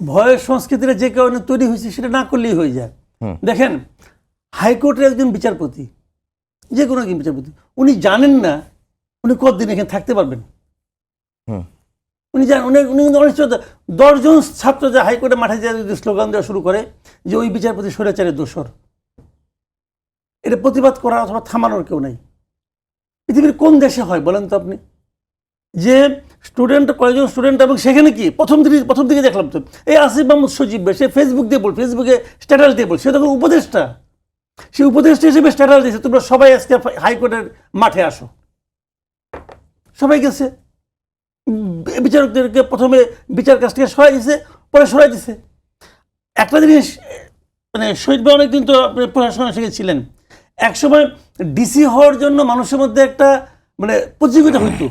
ভয়ের সংস্কৃতিটা যে কারণে তৈরি হয়েছে সেটা না করলেই হয়ে যায়। দেখেন, হাইকোর্টের একজন বিচারপতি, যে কোনো একজন বিচারপতি, উনি জানেন না উনি কতদিন এখানে থাকতে পারবেন। উনি জানেন, উনি অনেক 10 জন ছাত্র যে হাইকোর্টে মাঠে যায় যদি স্লোগান দেওয়া শুরু করে যে ওই বিচারপতি স্বৈরাচারের দোষর, এটা প্রতিবাদ করার অথবা থামানোর কেউ নাই। পৃথিবীর কোন দেশে হয় বলেন তো আপনি, যে স্টুডেন্ট, কয়েকজন স্টুডেন্ট, এবং সেখানে কি প্রথম দিকে দেখলাম তো এই আসিফ মাহমুদ সজীব, সে ফেসবুকে স্ট্যাটাস দিয়ে বল, সে তখন উপদেষ্টা, সে উপদেষ্টা হিসেবে স্ট্যাটাস দিয়েছে তোমরা সবাই আজকে হাইকোর্টের মাঠে আসো। সবাই গেছে, বিচারকদেরকে প্রথমে বিচার কাছ থেকে সরাই দিছে, পরে সরাই দিছে। একটা জিনিস, মানে শহীদ ভাই অনেকদিন তো আপনি প্রশাসনের সঙ্গে ছিলেন, একসময় ডিসি হওয়ার জন্য মানুষের মধ্যে একটা মানে প্রতিযোগিতা হইতো,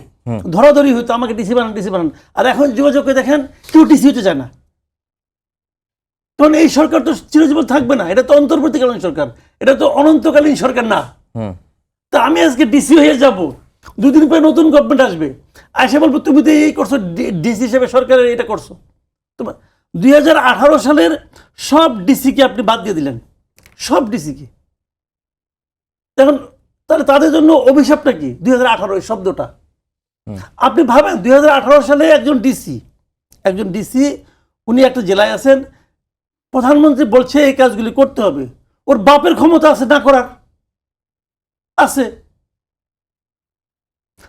ধরাধরি হইতো, আমাকে ডিসি বানান। আর এখন যোগাযোগে দেখেন কেউ ডিসি হতে চায় না, কারণ এই সরকার তো চিরজীবন থাকবে না, এটা তো অন্তর্বর্তীকালীন সরকার, এটা তো অনন্তকালীন সরকার না। তা আমি আজকে ডিসি হয়ে যাব, 2 দিন পরে নতুন গভর্নমেন্ট আসবে, আসে বলবো তুমি তো এই করছো, ডিসি হিসেবে সরকারের এটা করছো। তোমার 2018 সালের সব ডিসিকে আপনি বাদ দিয়ে দিলেন, সব ডিসিকে। এখন তাহলে তাদের জন্য অভিশাপটা কি 2018 এই শব্দটা? আপনি ভাবেন 2018 সালে একজন ডিসি উনি একটা জেলায় আছেন, প্রধানমন্ত্রী বলছে এই কাজগুলি করতে হবে, ওর বাপের ক্ষমতা আছে না করার, আছে।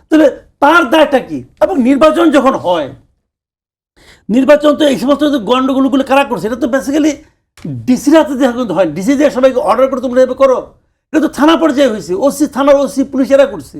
তাহলে তার দায়টা কি? এবং নির্বাচন যখন হয়, নির্বাচন তো এই সমস্ত গন্ডগোলগুলো কারা করছে, এটা তো বেসিক্যালি ডিসির হাতে দেখা কিন্তু হয়, ডিসি দিয়ে সবাইকে অর্ডার করে তোমরা এভাবে করো, এটা তো থানা পর্যায়ে হয়েছে, থানার ওসি পুলিশেরা করছে।